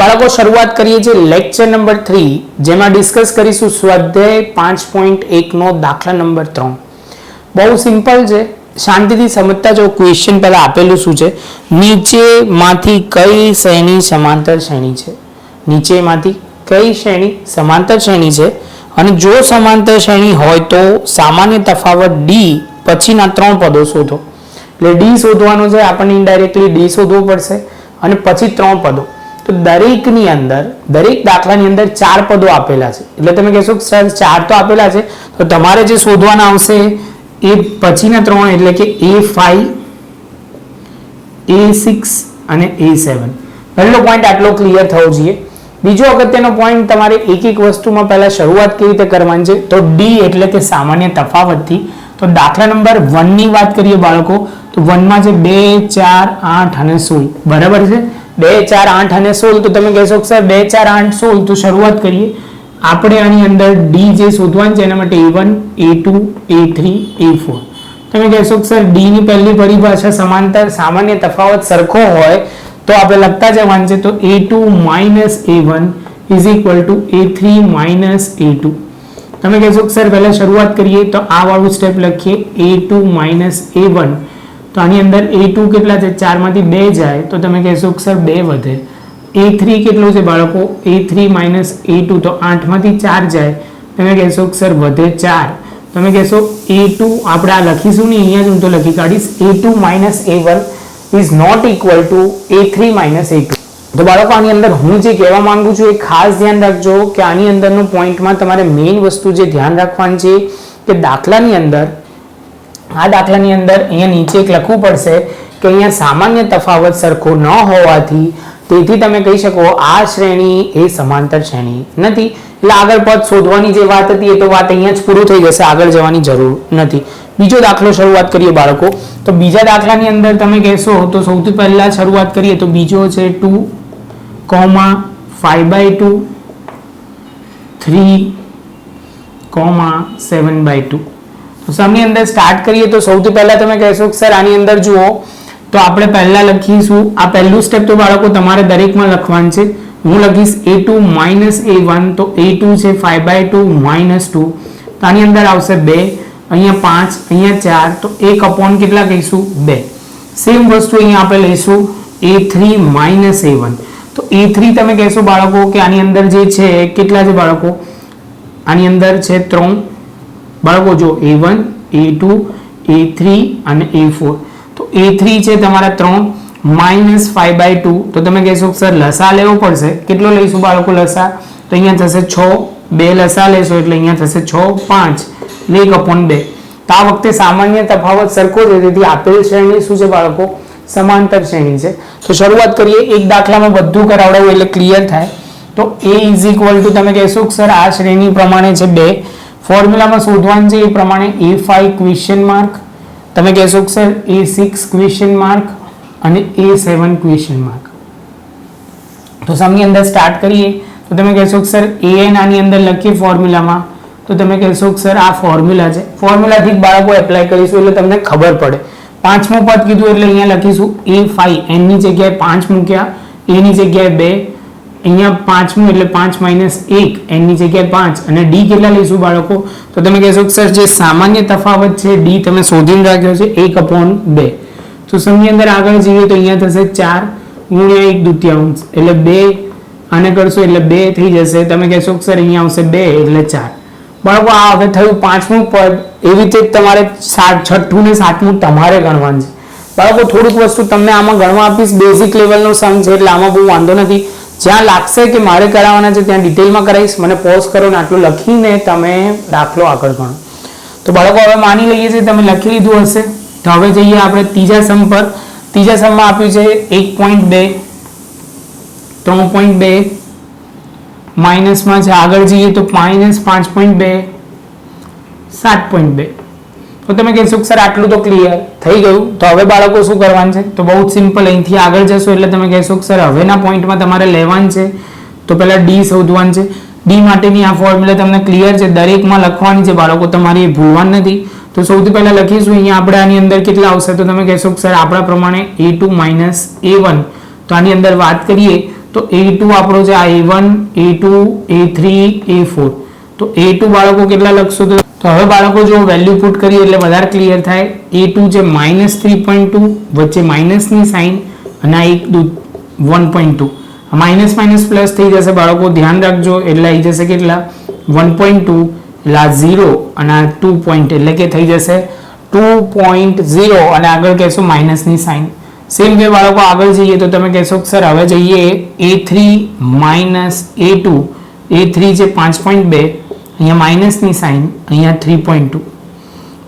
બાળકો શરૂઆત કરીએ છીએ લેક્ચર નંબર 3 જેમાં ડિસ્કસ કરીશું સ્વાધ્યાય 5.1 નો દાખલા નંબર 3। બહુ સિમ્પલ છે, શાંતિથી સમજતા જો। ક્વેશ્ચન પહેલા આપેલું શું છે, નીચેમાંથી કઈ શ્રેણી સમાંતર શ્રેણી છે? નીચેમાંથી કઈ શ્રેણી સમાંતર શ્રેણી છે? અને જો સમાંતર શ્રેણી હોય તો સામાન્ય તફાવત d પછીના 3 પદો શોધો। એટલે d શોધવાનો છે, આપણને ઇનડાયરેક્ટલી d શોધવો પડશે અને પછી 3 પદો। તો દરેકની અંદર, દરેક દાખલાની અંદર 4 પદો આપેલા છે, એટલે તમે કહેશો કે સર 4 તો આપેલા છે, તો તમારે જે શોધવાના આવશે એ પછીના 3 એટલે કે A5, A6 અને A7। પહેલો પોઈન્ટ આટલો ક્લિયર થવો જોઈએ। બીજો અગત્યનો પોઈન્ટ, તમારે એક એક વસ્તુમાં પહેલા શરૂઆત કેવી રીતે કરવાની છે, તો d એટલે કે સામાન્ય તફાવતથી। તો દાખલા નંબર 1 ની વાત કરીએ બાળકો, તો 1 માં છે 2, 4, 8 અને 16, બરાબર છે? 2, 4, 8 અને 16, તો તમે કહેશો કે સર 2, 4, 8, 16, તો શરૂઆત કરીએ આપણે આની અંદર d જે શોધવાનું છે એના માટે A1, A2, A3, A4। તમે કહેશો કે સર d ની પહેલી પરિભાષા સમાંતર સામાન્ય તફાવત સરખો હોય તો આપણે લખતા જવાનું છે, તો A2 A1 is equal to A3 A2। તમે કહેશો કે સર પહેલા શરૂઆત કરીએ તો આ વાળું સ્ટેપ લખીએ, A2 A1, તો આની અંદર A2 કેટલા છે, 4 માંથી 2 જાય તો તમે કહેશો કે સર 2 વધે। A3 કેટલું છે બાળકો, A3 A2, તો 8 માંથી 4 જાય, તમે કહેશો કે સર વધે 4। તમે કહેશો A2 આપણે આ લખીશું ને, અહીંયા જ હું તો લખી કાઢીશ, A2 A1 is not equal to A3 A2। તો બાળકો આની અંદર હું જે કહેવા માંગુ છું એ ખાસ ધ્યાન રાખજો કે આની અંદરનો પોઈન્ટમાં તમારે મેઇન વસ્તુ જે ધ્યાન રાખવાની છે કે દાખલાની અંદર, આ દાખલાની અંદર અહીંયા નીચે એક લખવું પડશે કે અહીંયા સામાન્ય તફાવત સરખો ન હોવાથી, તેથી તમે કહી શકો આ શ્રેણી એ સમાંતર શ્રેણી નથી। એટલે આગળ પદ શોધવાની જે વાત હતી એ તો વાત અહીંયા જ પૂરું થઈ જશે, આગળ જવાની જરૂર નથી। બીજો દાખલો શરૂઆત કરીએ બાળકો, તો બીજા દાખલાની અંદર તમે કહેશો તો સૌથી પહેલા શરૂઆત કરીએ તો બીજો છે 2, 5/2, 3, 7/2। તો સમની અંદર સ્ટાર્ટ કરીએ તો સૌથી પહેલા તમે કહેશો કે સર આની અંદર જુઓ, તો આપણે પહેલા લખીશું, આ પહેલું સ્ટેપ તો બાળકો તમારે દરેકમાં લખવાનું છે। હું લખીશ A2 A1, તો A2 છે 5/2 -2, તો આની અંદર આવશે 2, અહીંયા 5, અહીંયા 4, તો 1 કેટલા કહીશું 2। સેમ વસ્તુ અહીંયા આપણે લઈશું A3 A1, તો A3 તમે કહેશો બાળકો કે આની અંદર જે છે કેટલા છે બાળકો, આની અંદર છે 3 બાળકો, જો A1, A2, A3 અને A4। તો A3 છે તમારા 3 -5/2, તો તમે કહેશો સર લસા લેવો પડશે, કેટલો લઈશું બાળકો લસા, તો અહીંયા થશે 6, 2 લસા લેશો એટલે અહીંયા થશે 6, 5, 1/2। તો આ વખતે સામાન્ય તફાવત સરખો છે, તેથી આપેલ શ્રેણી શું છે બાળકો, સમાંતર શ્રેણી છે। તો શરૂઆત કરીએ, એક દાખલામાં બધું કરાવડાવું એટલે ક્લિયર થાય। તો A ઇઝ ઇક્વલ ટુ તમે કહેશો કે સર આ શ્રેણી પ્રમાણે છે 2, ફોર્મ્યુલામાં શોધવાનું છે એ પ્રમાણે A5 ક્વેશ્ચન માર્ક, તમે કહેશો કે સર A6 ક્વેશ્ચન માર્ક અને A7 ક્વેશ્ચન માર્ક। તો સમની અંદર સ્ટાર્ટ કરીએ તો તમે કહેશો કે સર an આની અંદર લખીએ ફોર્મ્યુલામાં, તો તમે કહેશો કે સર આ ફોર્મ્યુલા છે, ફોર્મ્યુલાથી બાળકો એપ્લાય કરીશું એટલે તમને ખબર પડે। પાંચમું પદ કીધું એટલે અહીંયા લખીશું A5, n ની જગ્યાએ 5 મૂક્યા, a ની જગ્યાએ 2, અહીંયા પાંચમું એટલે 5 - 1, n ની જગ્યાએ 5, અને d કેટલા લઈશું બાળકો, તો તમે કહેશો કે સર જે સામાન્ય તફાવત છે d તમે શોધીને રાખ્યો છે 1/2। તો સમની અંદર આગળ જઈએ તો અહીંયા થશે 4 × 1/2 એટલે 2, આને કરશો એટલે 2 થઈ જશે, તમે કહેશો કે સર અહીંયા આવશે 2 એટલે 4। બાળકો આ હવે થયું પાંચમું પદ, એવી રીતે તમારે છઠ્ઠું ને સાતમું તમારે ગણવાનું છે બાળકો। થોડુંક વસ્તુ તમને આમાં ગણવા આપીશ, બેઝિક લેવલનો સમ છે એટલે આમાં બહુ વાંધો નથી, જ્યાં લાગશે કે મારે કરાવવાના છે ત્યાં ડિટેલમાં કરાવીશ, મને પોઝ કરો ને આટલું લખીને તમે દાખલો આગળ ગણો। તો બાળકો હવે માની લઈએ છીએ તમે લખી લીધું હશે, તો હવે જઈએ આપણે ત્રીજા સમ પર। ત્રીજા સમમાં આપ્યું છે 1.2, 3.2, માઇનસમાં છે, આગળ જઈએ તો -5.2, 7.2। તો તમે કહેશો કે સર આટલું તો ક્લિયર થઈ ગયું, તો હવે બાળકો શું કરવાનું છે, તો બહુ જ સિમ્પલ, અહીંથી આગળ જશો એટલે તમે કહેશો કે સર હવેના પોઈન્ટમાં તમારે લેવાનું છે, તો પહેલા d શોધવાનું છે। d માટેની આ ફોર્મ્યુલા તમને ક્લિયર છે, દરેકમાં લખવાની છે બાળકો, તમારે એ ભૂલવાનું નથી। તો સૌથી પહેલા લખીશું અહીંયા આપણે આની અંદર કેટલા આવશે, તો તમે કહેશો કે સર આપણા પ્રમાણે A2 A1, તો આની અંદર વાત કરીએ તો a2 આપણો છે a1 a2 a3 a4 તો a2 બાળકો કેટલા લખશો તો હવે બાળકો જો વેલ્યુ પુટ કરીએ એટલે વધારે ક્લિયર થાય a2 છે -3.2 વચ્ચે માઇનસની સાઇન અને આ 1.2 માઇનસ માઇનસ પ્લસ થઈ જશે બાળકો ધ્યાન રાખજો એટલે આવી જશે કેટલા 1.2 એટલે આ 0 અને આ 2 પોઈન્ટ એટલે કે થઈ જશે 2.0 અને આગળ કહેશો માઇનસની સાઇન સેમ વે બાળકો આગળ જઈએ તો તમે કહેશો સર હવે જઈએ a3 a2 a3 છે 5.2 અહીંયા માઇનસની સાઇન અહીંયા 3.2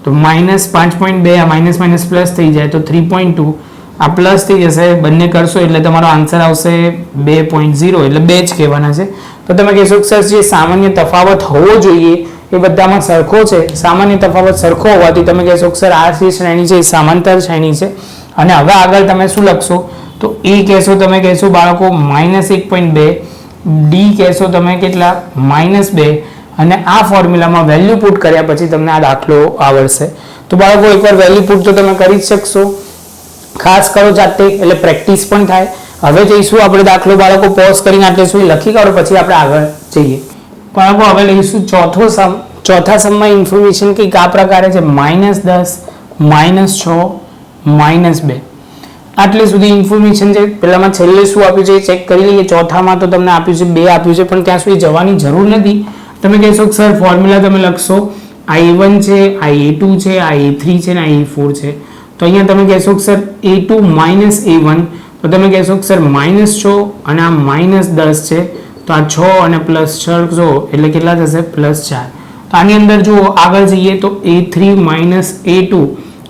તો -5.2 આ માઇનસ માઇનસ પ્લસ થઈ જાય તો 3.2 આ પ્લસ થઈ જશે બંને કરશો એટલે તમારો આન્સર આવશે 2.0 એટલે 2 જ કહેવાના છે તો તમે કહેશો સર જે સામાન્ય તફાવત હોવો જોઈએ એ બધામાં સરખો છે સામાન્ય તફાવત સરખો હોવાથી તમે કહેશો સર આ જે શ્રેણી છે એ સમાંતર શ્રેણી છે અને હવે આગળ તમે શું લખશો તો એ કહેશો તમે કહેશો બાળકો -1.2 ડી કહેશો તમે કેટલા -2 અને આ ફોર્મ્યુલામાં વેલ્યુ પુટ કર્યા પછી તમને આ દાખલો આવડશે તો બાળકો એકવાર વેલ્યુ પુટ તો તમે કરી જ શકશો ખાસ કરો જાતે એટલે પ્રેક્ટિસ પણ થાય હવે જઈશું આપણે દાખલો બાળકો પોઝ કરીને આટલે સુધી લખી કાઢો પછી આપણે આગળ જઈએ બાળકો હવે લઈશું ચોથા સમમાં ઇન્ફોર્મેશન કંઈક આ પ્રકારે છે -10 -6 -2 આટલે સુધી ઇન્ફોર્મેશન છે પહેલામાં છેલ્લે શું આપ્યું છે ચેક કરી લઈએ ચોથામાં તો તમને આપ્યું છે 2 આપ્યું છે પણ ત્યાં સુધી જવાની જરૂર નથી તમે કહેશો કે સર ફોર્મ્યુલા તમે લખશો આ a1 છે આ a2 છે આ a3 છે ને આ a4 છે તો અહીંયા તમે કહેશો કે સર a2 a1 તો તમે કહેશો કે સર -6 અને આ -10 છે તો આ 6 અને +6 જો એટલે કેટલા થશે +4 તો આની અંદર જુઓ આગળ જઈએ તો a3 a2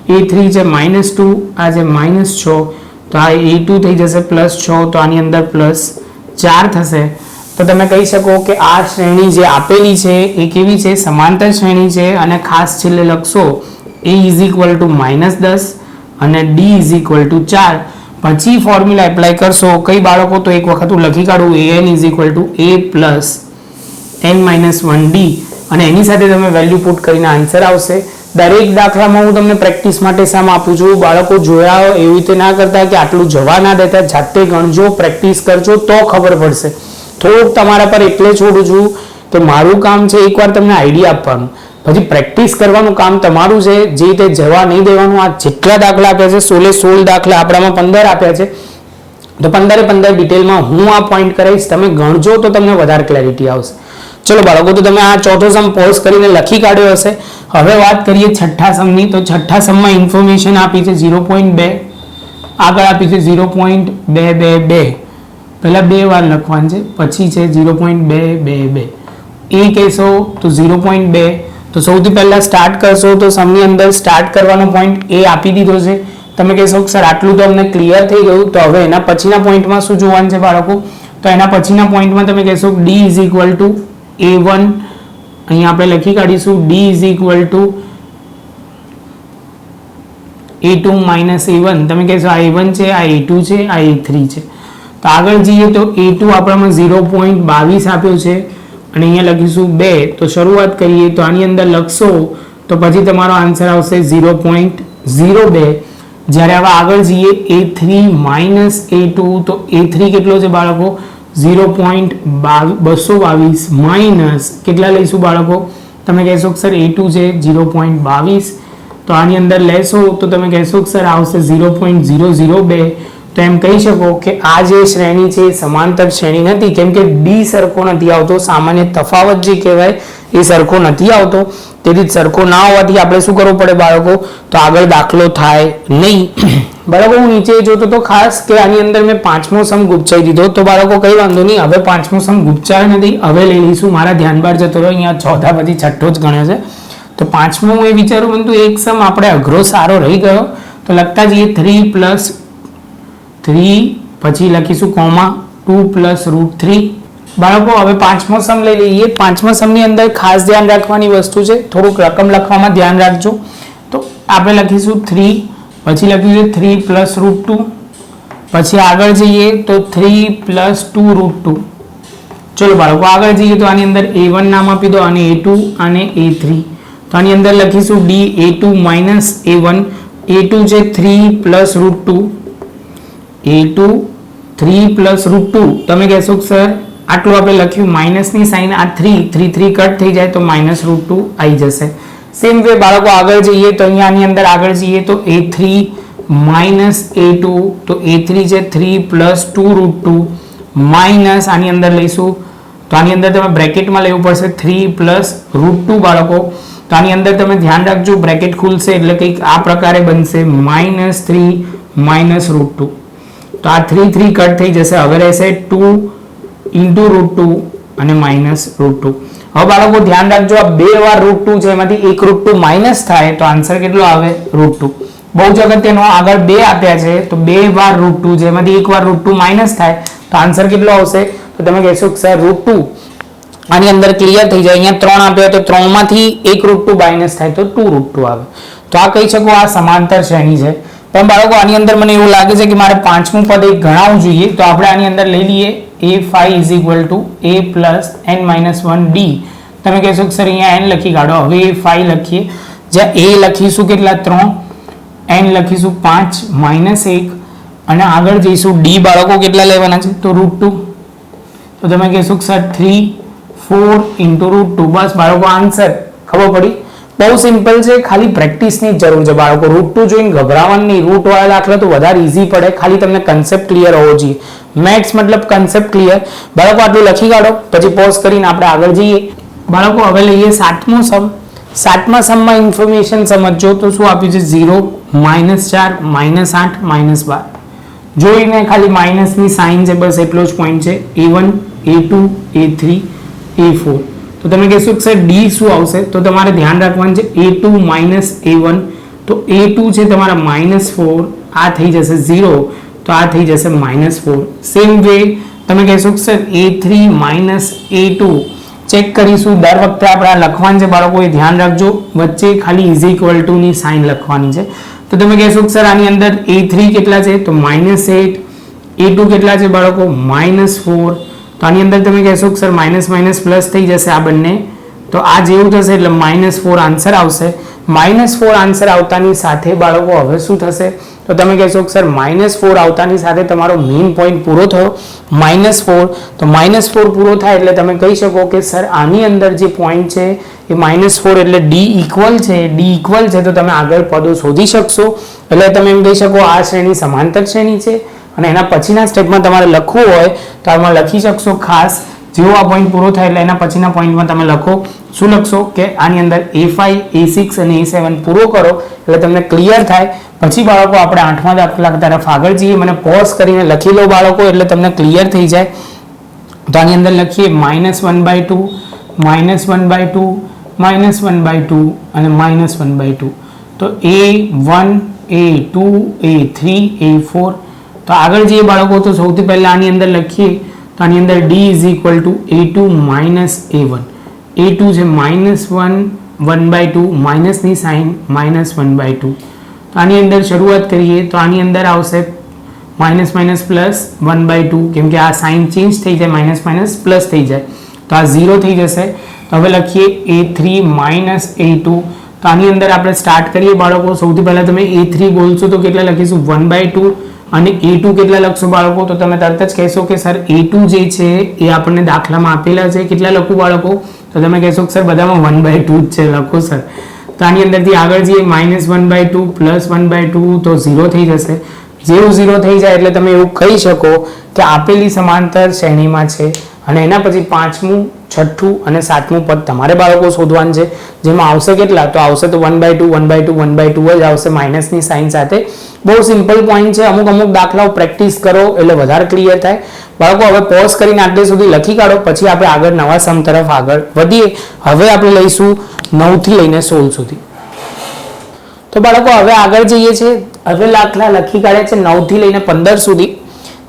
a3 છે -2 આ છે -6 તો આ a2 થઈ જશે +6 તો આની અંદર +4 થશે તો તમે કહી શકો કે આ શ્રેણી જે આપેલી છે એ કેવી છે સમાંતર શ્રેણી છે અને ખાસ છેલ્લે લખશો a -10 અને d 4 પછી ફોર્મ્યુલા એપ્લાય કરશો કઈ બાળકો તો એક વખત હું લખી કાઢું an a + n-1d અને એની સાથે તમે વેલ્યુ પુટ કરીને આન્સર આવશે દરેક દાખલામાં હું તમને પ્રેક્ટિસ માટે સામ આપું છું બાળકો જોયા એવી રીતે ના કરતા કે આટલું જવા ના દેતા જાતે ગણજો પ્રેક્ટિસ કરજો તો ખબર પડશે થોડુંક તમારા પર એટલે છોડું છું કે મારું કામ છે એકવાર તમને આઈડિયા આપવાનું પછી પ્રેક્ટિસ કરવાનું કામ તમારું છે જે રીતે જવા નહીં દેવાનું આ જેટલા દાખલા આપ્યા છે 16 દાખલા આપણામાં 15 આપ્યા છે તો 15 ડિટેલમાં હું આ પોઈન્ટ કરાવીશ તમે ગણજો તો તમને વધારે ક્લેરિટી આવશે ચલો બાળકો તો તમે આ ચોથો સમ પોઝ કરીને લખી કાઢ્યો હશે હવે વાત કરીએ છઠ્ઠા સમની તો છઠ્ઠા સમમાં ઇન્ફોર્મેશન આપી છે 0.2 આગળ આપી છે 0.222 પહેલા 2 વાર લખવાનું છે પછી છે 0.222 એ કહેશો તો 0.2 તો સૌથી પહેલા સ્ટાર્ટ કરશો તો સમની અંદર સ્ટાર્ટ કરવાનો પોઈન્ટ એ આપી દીધો છે તમે કહેશો કે સર આટલું તો અમને ક્લિયર થઈ ગયું તો હવે એના પછીના પોઈન્ટમાં શું જોવાનું છે બાળકો તો એના પછીના પોઈન્ટમાં તમે કહેશો d a1 અહીંયા આપણે લખી કાઢીશું d a2 a1 તમે કહેશો આ a1 છે આ a2 છે આ a3 છે તો આગળ જઈએ તો a2 આપણામાં 0.22 આપ્યો છે અને અહીંયા લખીશું 2 તો શરૂઆત કરીએ તો આની અંદર લખશો તો પછી તમારો આન્સર આવશે 0.02 જ્યારે હવે આગળ જઈએ a3 a2 તો a3 કેટલો છે બાળકો 0.222 માઇનસ કેટલા લઈશું બાળકો તમે કહેશો કે સર a2 છે 0.22 તો આની અંદર લેશો તો તમે કહેશો કે સર આવશે 0.002 તો એમ કહી શકો કે આ જે શ્રેણી છે સમાંતર શ્રેણી નથી કેમ કે ડી સરખો નથી આવતો સામાન્ય તફાવત જે કહેવાય એ સરખો નથી આવતો તેથી સરખો ના હોવાથી આપણે શું કરવું પડે બાળકો તો આગળ દાખલો થાય નહીં બરાબર હું નીચે જોતો તો ખાસ કે આની અંદર મેં પાંચમો સમ ગુપચાઈ દીધો તો બાળકો કઈ વાંધો નહીં હવે પાંચમો સમ ગુપચાયો નથી હવે લઈ લઈશું મારા ધ્યાન બહાર જતો રહ્યો અહીંયા ચોથા પછી છઠ્ઠો જ ગણ્યો છે તો પાંચમો હું એ વિચારું પરંતુ એક સમ આપણે અઘરો સારો રહી ગયો તો લખતા જઈએ 3 પછી લખીશું કોમા 2 + √3 બાળકો હવે પાંચમો સમ લઈ લઈએ પાંચમા સમની અંદર ખાસ ધ્યાન રાખવાની વસ્તુ છે થોડુંક રકમ લખવામાં ધ્યાન રાખજો તો આપણે લખીશું 3 પછી લખીશું 3 + √2 પછી આગળ જઈએ તો 3 + 2 √2 ચલો બાળકો આગળ જઈએ તો આની અંદર a1 નામ આપી દો અને a2 અને a3 તો આની અંદર લખીશું d a2 - a1 a2 છે 3 + √2 a2 3 પ્લસ રૂટ 2, તમે કહેશો કે સર આટલું આપણે લખ્યું માઇનસની સાઇન આ 3 કટ થઈ જાય તો માઇનસ રૂટ 2 આવી જશે. સેમ વે બાળકો આગળ જઈએ તો અહીંયાની અંદર આગળ જઈએ તો a3 માઇનસ a2, તો a3 છે 3 પ્લસ 2 રૂટ 2 માઇનસ આની અંદર લઈશું તો આની અંદર તમે બ્રેકેટમાં લેવું પડશે 3 પ્લસ રૂટ 2 બાળકો. તો આની અંદર તમે ધ્યાન રાખજો બ્રેકેટ ખુલશે એટલે કંઈક આ પ્રકારે બનશે -3 માઇનસ રૂટ 2. તો આ 3 કટ થઈ જશે. હવે રહેશે 2 ઇન્ટુ રૂટ 2 અને માઇનસ રૂટ 2. હવે બાળકો ધ્યાન રાખજો આ બે વાર રૂટ 2 છે એમાંથી એક રૂટ 2 માઇનસ થાય તો આન્સર કેટલો આવે રૂટ 2. બહુ જ અગત્યનો આગળ બે આપ્યા છે તો બે વાર રૂટ 2 છે એમાંથી એક વાર રૂટ 2 માઇનસ થાય તો આન્સર કેટલો આવશે તો તમે કહેશો કે સર રૂટ 2 આની અંદર ક્લિયર થઈ જાય. અહીંયા 3 આપ્યા તો 3 માંથી એક રૂટ 2 માઇનસ થાય તો 2 રૂટ 2 આવે. તો આ કહી શકો આ સમાંતર શ્રેણી છે. પણ બાળકો આની અંદર મને એવું લાગે છે કે મારે પાંચમું પદ એક ગણાવવું જોઈએ તો આપણે આની અંદર લઈ લઈએ a5 is equal to a plus n minus 1 d. તમે કહેશો કે સર અહીંયા n લખી કાઢો. હવે a5 લખીએ જ્યાં a લખીશું કેટલા 3, n લખીશું 5 minus 1 અને આગળ જઈશું d બાળકો કેટલા લેવાના છે તો રૂટ 2. તો તમે કહેશો કે સર 3 4 into રૂટ 2. બસ બાળકો આન્સર ખબર પડી. બહુ સિમ્પલ છે, ખાલી પ્રેક્ટિસની જ જરૂર છે બાળકો. રૂટ 2 જોઈને ગભરાવાનું નહીં. રૂટ વાળા દાખલા તો વધારે ઈઝી પડે, ખાલી તમને કન્સેપ્ટ ક્લિયર હોવો જોઈએ. મેથ્સ મતલબ કન્સેપ્ટ ક્લિયર. બાળકો આટલું લખી કાઢો પછી પોઝ કરીને આપણે આગળ જઈએ. બાળકો હવે લઈએ સાતમો સમ. સાતમા સમમાં ઇન્ફોર્મેશન સમજો તો શું આપ્યું છે 0 -4 -8 -12. જોઈને ખાલી માઇનસની સાઇન છે બસ એટલો જ પોઈન્ટ છે. a1 a2 a3 a4. તો તમે કહેશો કે સર ડી શું આવશે તો તમારે ધ્યાન રાખવાનું છે a2 માઇનસ a1 તો a2 છે તમારા -4 આ થઈ જશે 0 તો આ થઈ જશે -4. સેમ વે તમે કહેશો કે sir a3 minus a2 check કરીશું. દર વખતે આપણે આ લખવાનું છે બાળકો એ ધ્યાન રાખજો. વચ્ચે ખાલી ઇઝ ઇક્વલ ટુ ની સાઇન લખવાની છે. તો તમે કહેશો કે સર આની અંદર a3 કેટલા છે તો -8, a2 કેટલા છે બાળકો -4. તો આની અંદર તમે કહેશો કે સર માઇનસ માઇનસ પ્લસ થઈ જશે આ બંને તો આ જેવું થશે એટલે -4 આન્સર આવશે. -4 આન્સર આવતાની સાથે બાળકો હવે શું થશે તો તમે કહેશો કે સર -4 આવતાની સાથે તમારો મેઇન પોઈન્ટ પૂરો થયો -4. તો -4 પૂરો થાય એટલે તમે કહી શકો કે સર આની અંદર જે પોઈન્ટ છે એ -4 એટલે d ઇક્વલ છે. d ઇક્વલ છે તો તમે આગળ પદો શોધી શકશો. એટલે તમે એમ કહી શકો આ શ્રેણી સમાંતર શ્રેણી છે. અને એના પછીના સ્ટેપમાં તમારે લખવું હોય તો આમાં લખી શકશો ખાસ જેવો આ પોઈન્ટ પૂરો થાય એટલે એના પછીના પોઈન્ટમાં તમે લખો. શું લખશો કે આની અંદર a5 a6 અને a7 પૂરો કરો એટલે તમને ક્લિયર થાય. પછી બાળકો આપણે આઠમા દાખલા તરફ આગળ જઈએ. મને પોઝ કરીને લખી લો બાળકો એટલે તમને ક્લિયર થઈ જાય. તો આની અંદર લખીએ -1/2 -1/2 -1/2 અને -1/2. તો a1 a2 a3 a4. તો આગળ જઈએ બાળકો તો સૌથી પહેલા આની અંદર લખીએ તો આની અંદર d is equal to a2 minus a1. a2 છે -1/2 માઇનસની સાઇન -1/2. તો આની અંદર શરૂઆત કરીએ તો આની અંદર આવશે માઇનસ માઇનસ પ્લસ 1/2 કેમ કે આ સાઇન ચેન્જ થઈ જાય માઇનસ માઇનસ પ્લસ થઈ જાય તો આ 0 થઈ જશે. તો હવે લખીએ a3 minus a2. તો આની અંદર આપણે સ્ટાર્ટ કરીએ બાળકો. સૌથી પહેલા તમે a3 બોલશો તો કેટલા લખીશું 1/2 અને a2 કેટલા લખશો બાળકો તો તમે તરત જ કહેશો કે સર a2 જે છે એ આપણને દાખલામાં આપેલા છે કેટલા લખું બાળકો તો તમે કહેશો કે સર બધામાં 1/2 જ છે લખો સર. તો આની અંદરથી આગળ જઈએ -1/2 પ્લસ 1/2 તો 0 થઈ જશે. જેવું 0 થઈ જાય એટલે તમે એવું કહી શકો કે આપેલી સમાંતર શ્રેણીમાં છે. અને એના પછી પાંચમું છઠ્ઠું અને સાતમું પદ તમારે બાળકો શોધવાનું છે જેમાં આવશે કેટલા તો આવશે તો 1/2 1/2 1/2 જ આવશે માઇનસની સાઇન સાથે. બહુ સિમ્પલ પોઈન્ટ છે. અમુક દાખલાઓ પ્રેક્ટિસ કરો એટલે વધારે ક્લિયર થાય બાળકો. હવે પોઝ કરીને આટલે સુધી લખી કાઢો પછી આપણે આગળ નવા સમ તરફ આગળ વધીએ. હવે આપણે લઈશું 9 થી લઈને 16 સુધી. તો બાળકો હવે આગળ જઈએ છીએ. હવે દાખલા લખી કાઢે છે 9 થી લઈને 15 સુધી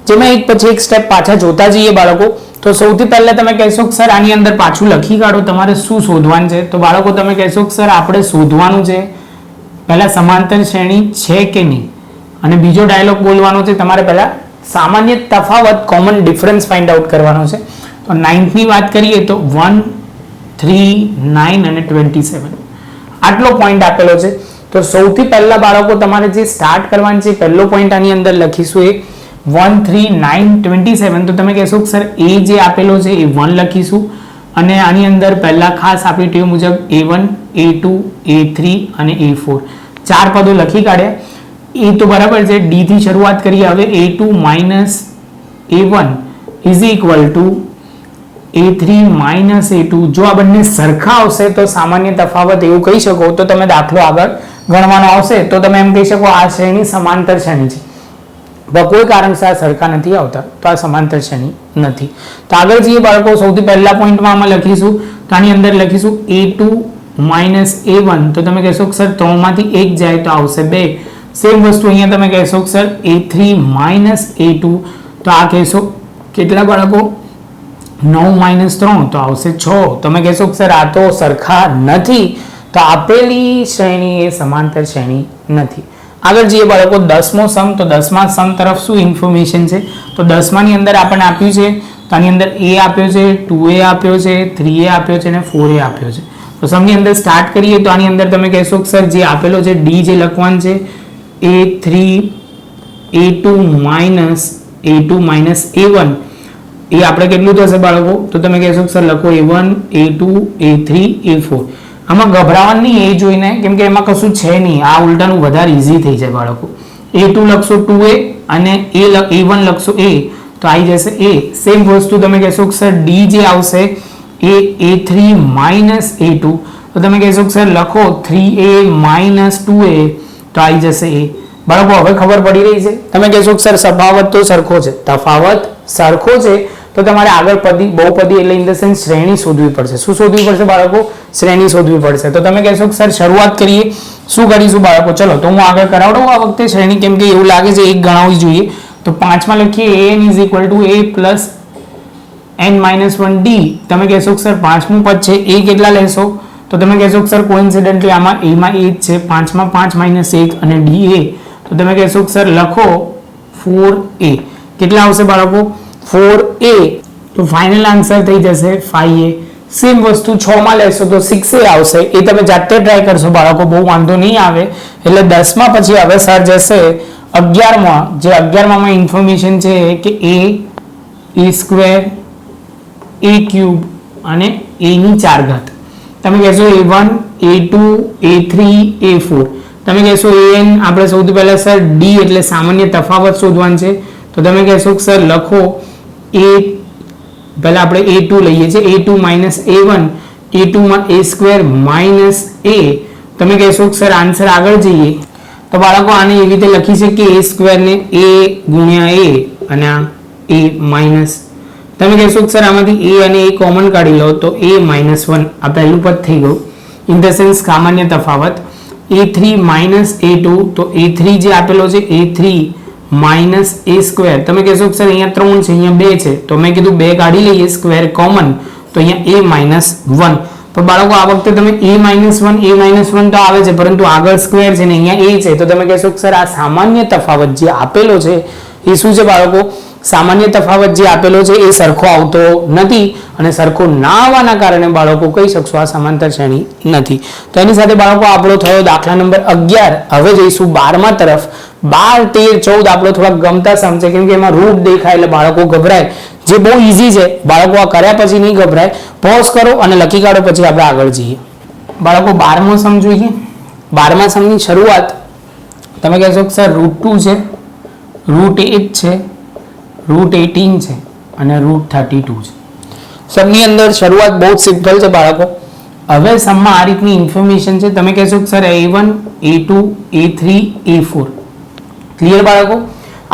જેમાં એક પછી એક સ્ટેપ પાછા જોતા જઈએ બાળકો. તો સૌથી પહેલા તમે કહેશો કે સર આની અંદર પાછું લખી કાઢો તમારે શું શોધવાનું છે તો બાળકો તમે કહેશો કે સર આપણે શોધવાનું છે પહેલા સમાંતર શ્રેણી છે કે નહીં અને બીજો ડાયલોગ બોલવાનો છે તમારે પહેલા સામાન્ય તફાવત કોમન ડિફરન્સ ફાઇન્ડ આઉટ કરવાનો છે. તો 9th ની વાત કરીએ તો 1 3 9 અને 27 આટલો પોઈન્ટ આપેલો છે. તો સૌથી પહેલા બાળકો તમારે જે સ્ટાર્ટ કરવાનું છે પહેલો પોઈન્ટ આની અંદર લખીશું એ 1 3 9 27, તો તમે કહેશો કે સર એ જે આપેલો છે એ 1 લખીશું અને આની અંદર પહેલા ખાસ આપણી ટેવ મુજબ a1 a2 a3 અને a4 ચાર પદો લખી કાઢ્યા. એ તો બરાબર છે. ડી થી શરૂઆત કરીએ હવે. a2 minus a1 is equal to a3 minus a2. જો આ બંને સરખા આવશે તો સામાન્ય તફાવત એવું કહી શકો. તો તમે દાખલો આગળ ગણવાનો આવશે તો તમે એમ કહી શકો આ શ્રેણી સમાંતર શ્રેણી છે. કોઈ કારણસર સરખા નથી આવતા તો આ સમાંતર શ્રેણી નથી. તો આગળ જઈએ બાળકો. સૌથી પહેલા પોઈન્ટમાં આમાં લખીશું તો આની અંદર લખીશું a2 માઇનસ a1. તો તમે કહેશો કે સર 3 માંથી 1 જાય તો આવશે 2. સેમ વસ્તુ અહીંયા તમે કહેશો કે સર a3 માઇનસ a2. તો આ કહેશો કેટલા બાળકો 9 માઇનસ 3 તો આવશે 6. તમે કહેશો કે સર આ તો સરખા નથી તો આપેલી શ્રેણી એ સમાંતર શ્રેણી નથી. આગળ જઈએ બાળકો 10મો સમ. તો 10મા સમ તરફ શું ઇન્ફોર્મેશન છે તો 10માની અંદર આપણને આપ્યું છે તો આની અંદર a આપ્યો છે, 2a આપ્યો છે, 3a આપ્યો છે અને 4a આપ્યો છે. તો સમની અંદર સ્ટાર્ટ કરીએ તો આની અંદર તમે કહેશો કે સર જે આપેલો છે ડી જે લખવાનું છે a3 a2 માઇનસ a1 એ આપણે કેટલું થશે બાળકો તો તમે કહેશો કે સર લખો a1 a2 a3 a4. આમાં ગભરાવાનું નહીં એ જોઈને કેમ કે એમાં કશું છે નહીં. આ ઉલટાનું વધારે ઈઝી થઈ જાય બાળકો. a2 લખશો 2a અને a1 લખશો a તો આવી જશે a. સેમ વસ્તુ તમે કહેશો કે સર ડી જે આવશે એ a3 માઇનસ a2. તો તમે કહેશો કે સર લખો 3a માઇનસ 2a તો આવી જશે a. બાળકો હવે ખબર પડી રહી છે. તમે કહેશો કે સર તફાવત તો સરખો છે, તફાવત સરખો છે તો તમારે આગળ બહુપદી એટલે ઇન ધ સેન્સ શ્રેણી શોધવી પડશે. શું શોધવી પડશે બાળકો? શ્રેણી શોધવી પડશે. તો તમે કહેશો કે સર શરૂઆત કરીએ. શું કરીશું બાળકો? ચલો તો હું આગળ કરાવડું આ વખતે શ્રેણી કેમ કે એવું લાગે છે એક ગણાવવી જોઈએ. તો 5માં લખીએ an is equal to a plus n minus 1 d. તમે કહેશો કે સર 5મું પદ છે એ કેટલા લેશો તો તમે કહેશો કે સર કોઇન્સિડન્ટલી આમાં a માં 8 છે, 5માં 5 માઇનસ 1 અને d a. તો તમે કહેશો કે સર લખો 4a. કેટલા આવશે બાળકો? 4a. તો ફાઇનલ આન્સર થઈ જશે 5a. સેમ વસ્તુ 6માં લેશો તો 6a આવશે. એ તમે જાતે ટ્રાય કરશો બાળકો, બહુ વાંધો નહીં આવે. એટલે 10માં પછી હવે સર જશે 11માં. જે 11માં ઇન્ફોર્મેશન છે કે a સ્ક્વેર a ક્યુબ અને a ની 4 ઘાત. તમે કહેશો a1 a2 a3 a4. તમે કહેશો an આપણે સૌથી પહેલા સર d એટલે સામાન્ય તફાવત શોધવાનું છે. તો તમે કહેશો કે સર લખો a પહેલા આપણે a2 લઈએ છીએ a2 માઇનસ a1 a2 માં a સ્ક્વેર માઇનસ a. તમે કહેશો કે સર આન્સર આગળ જઈએ તો બાળકો આને એવી રીતે લખી છે કે a સ્ક્વેર ને a ગુણ્યા a અને આ a માઇનસ. તમે કહેશો કે સર આમાંથી a અને a કોમન કાઢી લો તો a માઇનસ 1 આ પહેલું પદ થઈ ગયું ઇન ધ સેન્સ સામાન્ય તફાવત. a3 માઇનસ a2 તો a3 જે આપેલો છે a3 માઇનસ a સ્ક્વેર. તમે કહેશો કે સર અહીંયા 3 છે અહીંયા 2 છે તો મેં કીધું 2 કાઢી લઈએ સ્ક્વેર કોમન તો અહીંયા a માઇનસ 1. તો બાળકો આ વખતે તમે a માઇનસ 1 તો આવે છે પરંતુ આગળ સ્ક્વેર છે ને અહીંયા a છે. તો તમે કહેશો કે સર આ સામાન્ય તફાવત જે આપેલો છે એ શું છે બાળકો? સામાન્ય તફાવત જે આપેલો છે એ સરખો આવતો નથી અને સરખો ના આવવાના કારણે બાળકો કહી શકશો આ સમાંતર શ્રેણી નથી. તો એની સાથે બાળકો આપણો થયો દાખલા નંબર 11. હવે જઈશું 12મા તરફ. 12 13 14 આપણો થોડા ગમતા સમ છે કેમ કે એમાં રૂટ દેખાય એટલે બાળકો ગભરાય. જે બહુ ઈઝી છે બાળકો, આ કર્યા પછી નહીં ગભરાય. પોઝ કરો અને લખી કાઢો પછી આપણે આગળ જઈએ. બાળકો 12મો સમ જોઈએ. 12મા સમની શરૂઆત તમે કહેશો કે સર √2 છે, √8 છે, √18 છે અને √32 છે. સમની અંદર શરૂઆત બહુ જ સિમ્પલ છે બાળકો. હવે સમમાં આ રીતની ઇન્ફોર્મેશન છે. તમે કહેશો કે sir a1 a2 a3 a4. Clear બાળકો?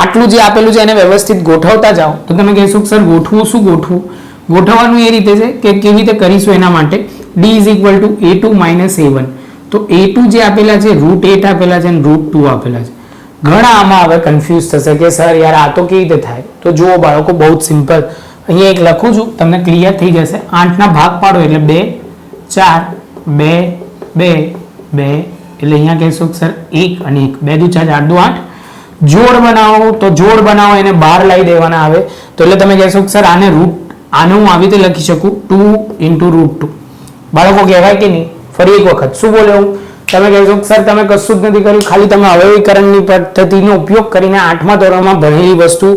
આટલું જે આપેલું છે એને વ્યવસ્થિત ગોઠવતા જાઓ. તો તમે કહેશો કે સર ગોઠવું શું ગોઠવું? ગોઠવવાનું એ રીતે છે કે કેવી રીતે કરીશું એના માટે d is equal to a2 minus a1. તો a2 જે આપેલા છે √8 આપેલા છે અને √2 આપેલા છે. ઘણા આમાં હવે કન્ફ્યુઝ થશે કે સર યાર આ તો કેવી રીતે થાય? તો જુઓ બાળકો બહુ જ સિમ્પલ. અહીંયા એક લખું છું તમને ક્લિયર થઈ જશે. 8ના ભાગ પાડો એટલે 2 4 2 2 2 એટલે અહીંયા કહેશો કે સર 1 અને 1 2 2 4 8 8. જોડ બનાવો તો જોડ બનાવો એને બહાર લાવી દેવાના આવે તો એટલે તમે કહેશો કે સર આને આને હું આવી રીતે લખી શકું 2 × √2. બાળકો કહેવાય કે નહીં? ફરી એક વખત શું બોલ્યો હું? તમે કહેશો સર તમે કશું જ નથી કર્યું, ખાલી તમે અવયવીકરણની પદ્ધતિનો ઉપયોગ કરીને 8મા ધોરણમાં ભણેલી વસ્તુ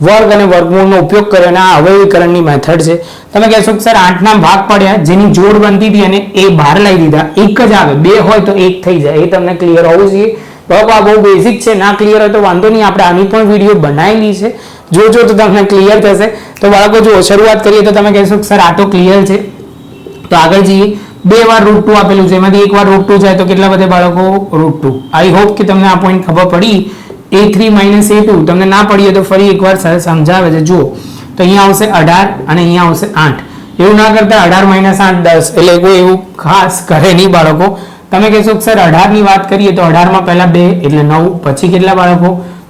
વર્ગ અને વર્ગમૂળનો ઉપયોગ કર્યો અને આ અવયવીકરણની મેથડ છે. તમે કહેશો સર 8ના ભાગ પડ્યા, જેની જોડ બનતી હતી અને એ બહાર લાવી દીધા, એક જ આવે, 2 હોય તો 1 થઈ જાય, એ તમને ક્લિયર હોવું જોઈએ. બાબા આ બહુ બેઝિક છે, ના ક્લિયર હોય તો વાંધો નહીં, આપણે આની પણ વિડીયો બનાવેલી છે, જોજો તો તમને ક્લિયર થશે. તો બાળકો જો શરૂઆત કરીએ તો તમે કહેશો સર આ તો ક્લિયર છે. તો આગળ જઈએ, 2 વાર √2 આપેલું છે, એમાંથી 1 વાર √2 જાય તો કેટલા વધે બાળકો? √2. આઈ હોપ કે તમને આ પોઈન્ટ ખબર પડી. a3 - a2 તમને ના પડી તો ફરી એકવાર સમજાવે છે. જુઓ તો અહીંયા આવશે 18 અને અહીંયા આવશે 8. એવું ના કરતા 18 - 8 10, એટલે કોઈ એવું ખાસ કરે નહીં બાળકો. તમે કહેશો સર 18 ની વાત કરીએ તો 18 માં પહેલા 2 એટલે 9, પછી કેટલા બાળકો?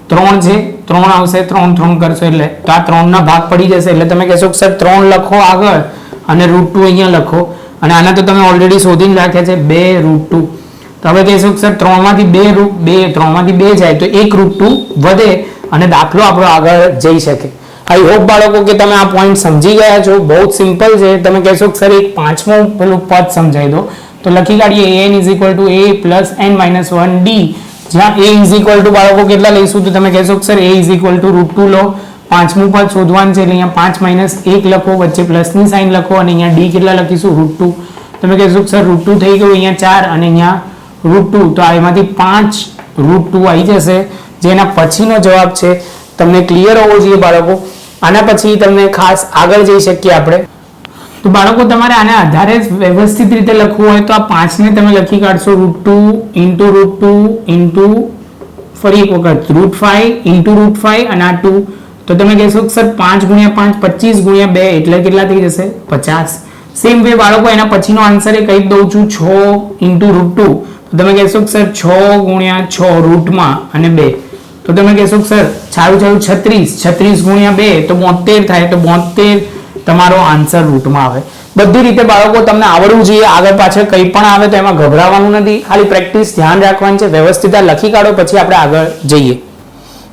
3 છે, 3 આવશે, 3 3 કરશો એટલે તો આ 3 ના ભાગ પડી જશે, એટલે તમે કહેશો સર 3 લખો આગળ અને √2 અહીંયા લખો, અને આના તો તમે ઓલરેડી શોધીને રાખ્યા છે 2 √2. તો હવે કહેશો સર 3 માંથી 2 જાય તો 1 √2 વધે અને દાખલો આપણો આગળ જઈ શકે. આઈ હોપ બાળકો કે તમે આ પોઈન્ટ સમજી ગયા છો, બહુ જ સિમ્પલ છે. તમે કહેશો સર એક 5મું પેલું પદ સમજાવી દો, તો લખી કાઢીએ an = a + n - 1d, જ્યાં a બાળકો કેટલા લઈશું તો તમે કહેશો સર a √2 લો. 5મું પદ શોધવાનું છે એટલે અહીંયા 5 - 1 લખો, વચ્ચે પ્લસની સાઇન લખો અને અહીંયા d કેટલા લખીશું? √2. તમે કહેશો સર √2 થઈ ગયું, અહીંયા 4 અને અહીંયા √2, તો એમાંથી 5 √2 આવી જશે, જેના પછીનો જવાબ છે. તમને ક્લિયર હોવો જોઈએ બાળકો. આના પછી તમને ખાસ આગળ જઈ શકીએ આપણે. તો બાળકો તમારે આના આધારે વ્યવસ્થિત રીતે લખવું હોય તો આ 5 ને તમે લખી કાઢશો √2 * ફરી એક વખત √5 * √5 અને આ 2. તો તમે કહેશો સર 5 × 5 25 × 2 એટલે કેટલા થઈ જશે? 50. સેમ વે બાળકો એના પછીનો આન્સર એ કહી દઉં છું 6 * √2. તો તમે કહેશો સર 6 × 6 રૂટમાં અને 2. તો તમે કહેશો સર 36 × 2 તો 72 થાય, તો 72 તમારો આન્સર રૂટમાં આવે. બધી રીતે બાળકો તમને આવડવું જોઈએ, આગળ પાછળ કંઈ પણ આવે તો એમાં ગભરાવાનું નથી, ખાલી પ્રેક્ટિસ ધ્યાન રાખવાની છે. વ્યવસ્થિત લખી કાઢો પછી આપણે આગળ જઈએ.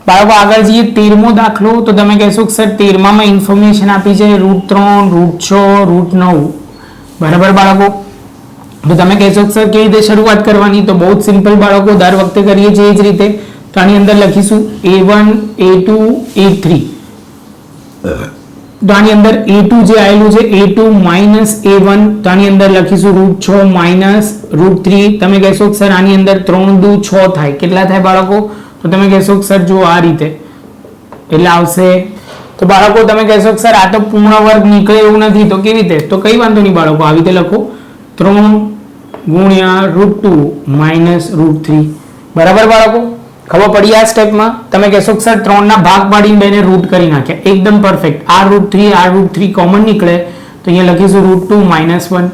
બાળકો આગળ જઈએ 13મો દાખલો. તો તમે કહેશો સર 13માં ઇન્ફોર્મેશન આપી છે √3 √6 √9, બરાબર બાળકો. તો તમે કહેશો સર કેવી રીતે શરૂઆત કરવાની? તો બહુ જ સિમ્પલ બાળકો, દર વખતે કરીએ છીએ એ જ રીતે. તો આની અંદર લખીશું a1 a2 a3. તો આની અંદર a2 જે આવેલું છે a2 - a1, તો આની અંદર લખીશું √6 - √3. તમે કહેશો સર આની અંદર 3 × 2 = 6 થાય, કેટલા થાય બાળકો? તો તમે કહેશો સર જો આ રીતે એટલે આવશે. તો બાળકો તમે કહેશો સર આ તો પૂર્ણ વર્ગ નીકળે એવું નથી, તો કેવી રીતે? તો કઈ વાંધો નહીં બાળકો, આવી રીતે લખો 3 × √2 - √3, બરાબર બાળકો. ખબર પડી આ સ્ટેપમાં? તમે કહેશો સર 3 ના ભાગ પાડીને બેને રૂટ કરી નાખ્યા, એકદમ પરફેક્ટ. આ √3 કોમન નીકળે તો અહીંયા લખીશું √2 - 1.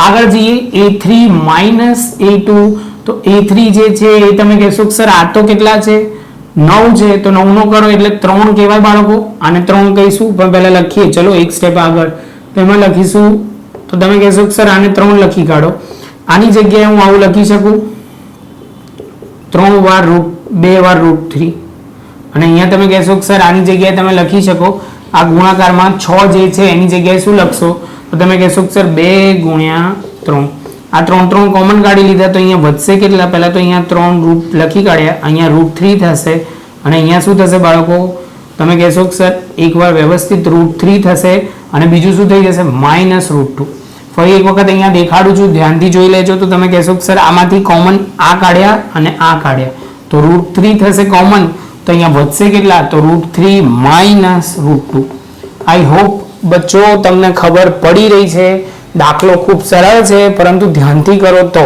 આગળ જઈએ a3 - a2. તો a3 જે છે એ તમે કહેશો સર આ તો કેટલા છે? 9 છે, તો 9 નો કરો એટલે 3 કહેવાય બાળકો. આને 3 કહીશું, પણ પહેલા લખીએ, ચલો એક સ્ટેપ આગળ. તો એમાં લખીશું, તો તમે કહેશો સર આને 3 લખી કાઢો. આની જગ્યાએ હું આવું લખી શકું 2 વાર √3. અને અહીંયા તમે કહેશો સર આની જગ્યાએ તમે લખી શકો આ ગુણાકારમાં 6 જે છે એની જગ્યાએ શું લખશો? તો તમે કહેશો સર 2 × 3. આ 3 કોમન કાઢી લીધા તો અહીંયા વધશે કેટલા? પહેલા તો અહીંયા 3 રૂટ લખી કાઢ્યા, અહીંયા √3 થશે અને અહીંયા શું થશે બાળકો? તમે કહેશો સર એકવાર વ્યવસ્થિત √3 થશે અને બીજું શું થઈ જશે? -√2. ફરી એક વખત અહીંયા દેખાડું છું, ધ્યાનથી જોઈ લેજો. તો તમે કહેશો સર આમાંથી કોમન આ કાઢ્યા અને આ કાઢ્યા તો √3 થશે કોમન, તો અહીંયા વધશે કેટલા? તો √3 - √2. આઈ હોપ બચ્ચો તમને ખબર પડી રહી છે. દાખલો ખૂબ સરળ છે પરંતુ ધ્યાનથી કરો તો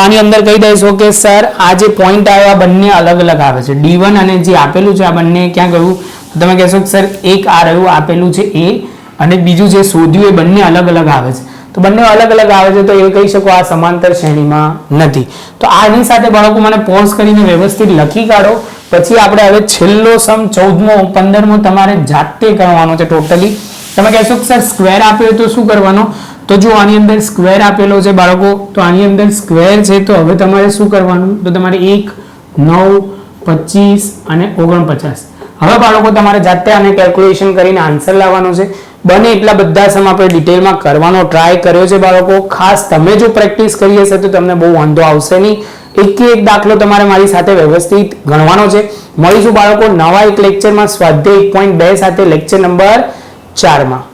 આની અંદર કહી દઈશો કે સર આ જે પોઈન્ટ આવ્યા બંને અલગ અલગ આવે છે. D1 અને જે આપેલું છે આ બંને ક્યાં ગયું? તમે કહેશો કે સર એક આ રહ્યું આપેલું છે A અને બીજું જે શોધ્યું એ બંને અલગ અલગ આવે છે. તો બંને અલગ અલગ આવે છે તો એ કહી શકો આ સમાંતર શ્રેણીમાં નથી. તો આની સાથે બાળકો મને પોઝ કરીને વ્યવસ્થિત લખી કાઢો. પછી આપણે હવે છેલ્લો સમ 14મો 15મો તમારે જાતે કરવાનો છે ટોટલી. તમે કહેશો કે સર સ્ક્વેર આપ્યો તો શું કરવાનો? તો જો આની અંદર સ્ક્વેર આપેલો છે બાળકો, તો આની અંદર સ્ક્વેર છે તો હવે તમારે શું કરવાનું? તો તમારે 1 9 25 અને 49. હવે બાળકો તમારે જાતે આને કેલ્ક્યુલેશન કરીને આન્સર લાવવાનો છે. બને એટલા બધા સમ આપણે ડિટેલમાં કરવાનો ટ્રાય કર્યો છે બાળકો. ખાસ તમે જો પ્રેક્ટિસ કરી હશે તો તમને બહુ વાંધો આવશે નહીં. એક દાખલો તમારે મારી સાથે વ્યવસ્થિત ગણવાનો છે. મળીશું બાળકો નવા એક લેક્ચરમાં સ્વાધ્યાય 1.2 સાથે લેક્ચર નંબર 4 માં.